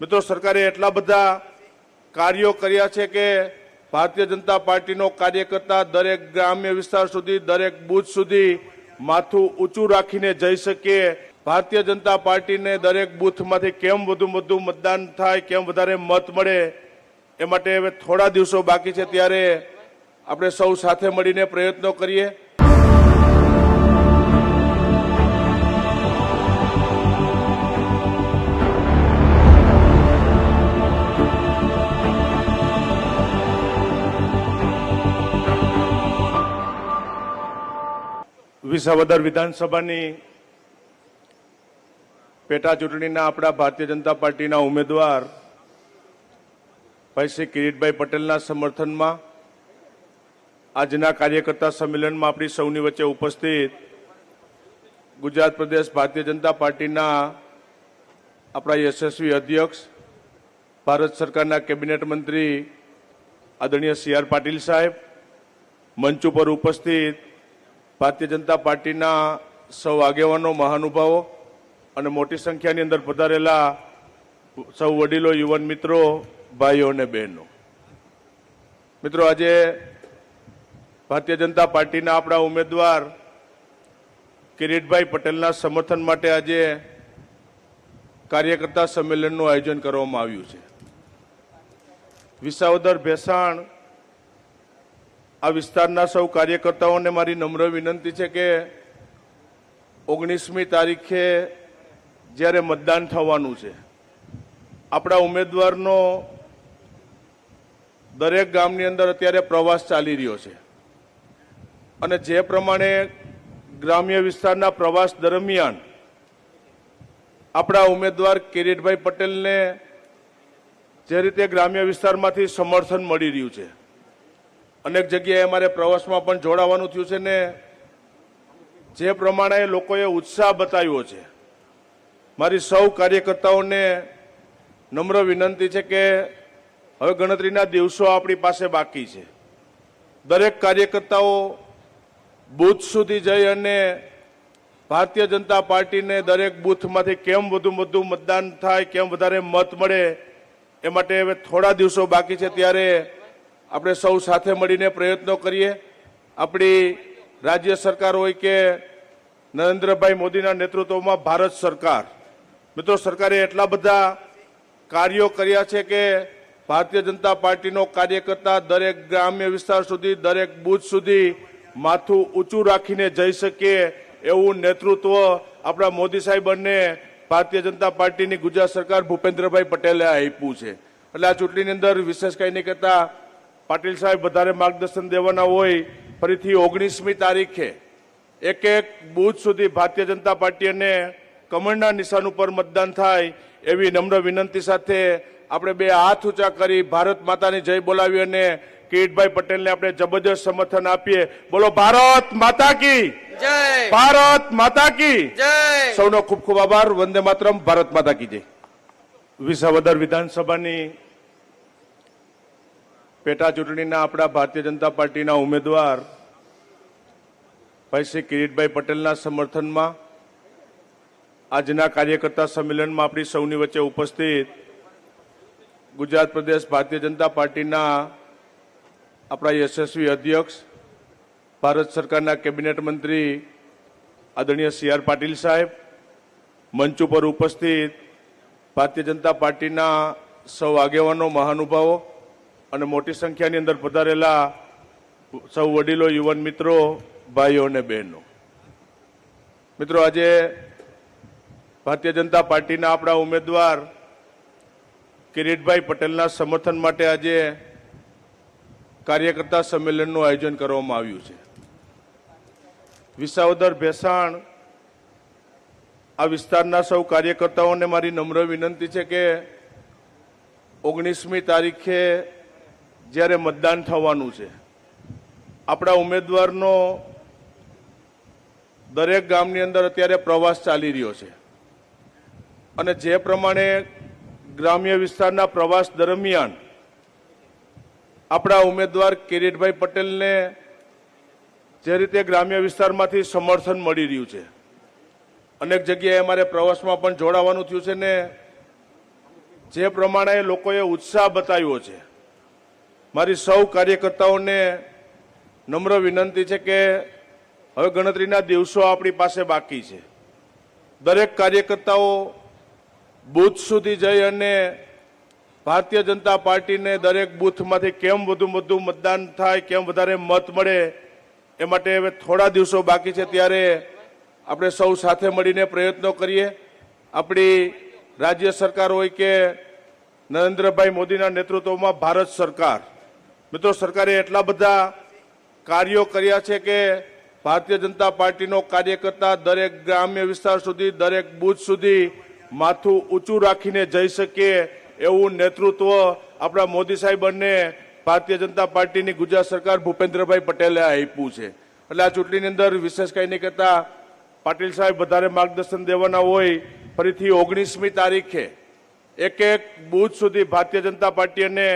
મિત્રો, સરકારે એટલા બધા કાર્યો કર્યા છે કે ભારતીય જનતા પાર્ટીનો કાર્યકર્તા દરેક ગ્રામ્ય વિસ્તાર સુધી, દરેક બૂથ સુધી માથું ઊંચું રાખીને જઈ શકે। ભારતીય જનતા પાર્ટીને દરેક બૂથમાંથી કેમ વધુ મતદાન થાય, કેમ વધારે મત મળે, એ માટે હવે થોડા દિવસો બાકી છે, ત્યારે આપણે સૌ સાથે મળીને પ્રયત્નો કરીએ। વિસાવદર વિધાનસભાની પેટા ચૂંટણીના આપણા ભારતીય જનતા પાર્ટીના ઉમેદવાર ભાઈ શ્રી કિરીટભાઈ પટેલના સમર્થનમાં આજના કાર્યકર્તા સંમેલનમાં આપણી સૌની વચ્ચે ઉપસ્થિત ગુજરાત પ્રદેશ ભારતીય જનતા પાર્ટીના આપણા યશસ્વી અધ્યક્ષ, ભારત સરકારના કેબિનેટ મંત્રી આદરણીય સી.આર. પાટીલ સાહેબ, મંચ ઉપર ઉપસ્થિત ભારતીય જનતા પાર્ટીના સૌ આગેવાનો, મહાનુભાવો અને મોટી સંખ્યાની અંદર પધારેલા સૌ વડીલો, યુવાન મિત્રો, ભાઈઓ અને બહેનો, મિત્રો, આજે ભારતીય જનતા પાર્ટીના આપણા ઉમેદવાર કિરીટભાઈ પટેલના સમર્થન માટે આજે કાર્યકર્તા સંમેલનનું આયોજન કરવામાં આવ્યું છે। વિસાવદર ભેસાણ આ વિસ્તારના સૌ કાર્યકર્તાઓને મારી નમ્ર વિનંતી છે કે 19મી તારીખે જ્યારે મતદાન થવાનું છે, આપણા ઉમેદવારનો દરેક ગામની અંદર અત્યારે પ્રવાસ ચાલી રહ્યો છે અને જે પ્રમાણે ગ્રામ્ય વિસ્તારના પ્રવાસ દરમિયાન આપણા ઉમેદવાર કિરીટભાઈ પટેલને જે રીતે ગ્રામ્ય વિસ્તારમાંથી સમર્થન મળી રહ્યું છે, અનેક જગ્યાએ અમારે પ્રવાસમાં પણ જોડાવાનું થયું છે ને જે પ્રમાણે લોકોએ ઉત્સાહ બતાવ્યો છે, મારી સૌ કાર્યકર્તાઓને નમ્ર વિનંતી છે કે હવે ગણતરીના દિવસો આપણી પાસે બાકી છે। દરેક કાર્યકર્તાઓ બૂથ સુધી જઈ અને ભારતીય જનતા પાર્ટીને દરેક બૂથમાંથી કેમ વધુ મતદાન થાય, કેમ વધારે મત મળે, એ માટે હવે થોડા દિવસો બાકી છે, ત્યારે આપણે સૌ સાથે મળીને પ્રયત્નો કરીએ। આપણી રાજ્ય સરકાર હોય કે નરેન્દ્રભાઈ મોદીના નેતૃત્વમાં ભારત સરકાર, મિત્રો, સરકારે એટલા બધા કાર્યો કર્યા છે કે ભારતીય જનતા પાર્ટીનો કાર્યકર્તા દરેક ગ્રામ્ય વિસ્તાર સુધી, દરેક બૂથ સુધી માથું ઊંચું રાખીને જઈ શકે એવું નેતૃત્વ આપણા મોદી સાહેબ અને ભારતીય જનતા પાર્ટીની ગુજરાત સરકાર ભૂપેન્દ્રભાઈ પટેલે આપ્યું છે। એટલે આ ચૂંટણીની અંદર વિશેષ કંઈ નહીં કરતા પાટીલ સાહેબ વધારે માર્ગદર્શન દેવાના હોય, ફરીથી 19મી તારીખે એક બૂથ સુધી ભારતીય જનતા પાર્ટી અને કમળના નિશાન ઉપર મતદાન થાય એવી નમ્ર વિનંતી સાથે આપણે બે હાથ ઊંચા કરી ભારત માતાની જય બોલાવી અને કિરીટભાઈ પટેલને આપણે જબરજસ્ત સમર્થન આપીએ। બોલો ભારત માતા કી જય, ભારત માતા કી જય। સૌનો ખૂબ ખૂબ આભાર। વંદે માતરમ। ભારત માતા કી જય। વિસાવદર વિધાનસભાની પેટા ચૂંટણીના આપણા ભારતીય જનતા પાર્ટીના ઉમેદવાર ભાઈ શ્રી કિરીટભાઈ પટેલના સમર્થનમાં આજના કાર્યકર્તા સંમેલનમાં આપણી સૌની વચ્ચે ઉપસ્થિત ગુજરાત પ્રદેશ ભારતીય જનતા પાર્ટીના આપણા યશસ્વી અધ્યક્ષ, ભારત સરકારના કેબિનેટ મંત્રી આદરણીય સી.આર. પાટીલ સાહેબ, મંચ ઉપર ઉપસ્થિત ભારતીય જનતા પાર્ટીના સૌ આગેવાનો, મહાનુભાવો અને મોટી સંખ્યાની અંદર પધારેલા સૌ વડીલો, યુવાન મિત્રો, ભાઈઓ અને બહેનો, મિત્રો, આજે ભારતીય જનતા પાર્ટીના આપણા ઉમેદવાર કિરીટભાઈ પટેલના સમર્થન માટે આજે કાર્યકર્તા સંમેલનનું આયોજન કરવામાં આવ્યું છે। વિસાવદર ભેસાણ આ વિસ્તારના સૌ કાર્યકર્તાઓને મારી નમ્ર વિનંતી છે કે 19મી તારીખે જ્યારે મતદાન થવાનું છે, આપણા ઉમેદવારનો દરેક ગામની અંદર અત્યારે પ્રવાસ ચાલી રહ્યો છે અને જે પ્રમાણે ગ્રામ્ય વિસ્તારના પ્રવાસ દરમિયાન આપણા ઉમેદવાર કિરીટભાઈ પટેલને જે રીતે ગ્રામ્ય વિસ્તારમાંથી સમર્થન મળી રહ્યું છે, અનેક જગ્યાએ અમારે પ્રવાસમાં પણ જોડાવાનું થયું છે ને જે પ્રમાણે લોકોએ ઉત્સાહ બતાવ્યો છે, મારી સૌ કાર્યકર્તાઓને નમ્ર વિનંતી છે કે હવે ગણતરીના દિવસો આપણી પાસે બાકી છે. દરેક કાર્યકર્તાઓ બૂથ સુધી જઈ અને ભારતીય જનતા પાર્ટીને દરેક બૂથમાંથી કેમ વધુ મતદાન થાય, કેમ વધારે મત મળે, એ માટે હવે થોડા દિવસો બાકી છે. ત્યારે આપણે સૌ સાથે મળીને પ્રયત્નો કરીએ. આપણી રાજ્ય સરકાર હોય કે નરેન્દ્રભાઈ મોદીના નેતૃત્વમાં ભારત સરકાર, મિત્રો, સરકારે એટલા બધા કાર્યો કર્યા છે કે ભારતીય જનતા પાર્ટીનો કાર્યકર્તા દરેક ગ્રામ્ય વિસ્તાર સુધી, દરેક બૂથ સુધી માથું ઊંચું રાખીને જઈ શકે એવું નેતૃત્વ આપણા મોદી સાહેબ અને ભારતીય જનતા પાર્ટીની ગુજરાત સરકાર ભૂપેન્દ્રભાઈ પટેલે આપ્યું છે. એટલે આ ચૂંટણીની અંદર વિશેષ કંઈ નહીં કહેતા, પાટીલ સાહેબ વધારે માર્ગદર્શન દેવાના હોય. ફરીથી 19મી તારીખે એક એક બૂથ સુધી ભારતીય જનતા પાર્ટી અને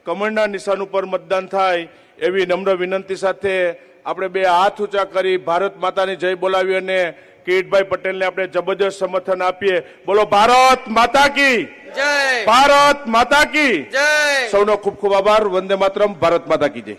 કમળના નિશાન ઉપર મતદાન થાય એવી નમ્ર વિનંતી સાથે આપણે બે હાથ ઊંચા કરી ભારત માતાની જય બોલાવી અને કિરીટભાઈ પટેલને આપણે જબરજસ્ત સમર્થન આપીએ. બોલો ભારત માતા કી જય, ભારત માતા કી જય. સૌનો ખૂબ ખૂબ આભાર. વંદે માતરમ. ભારત માતા કી જય.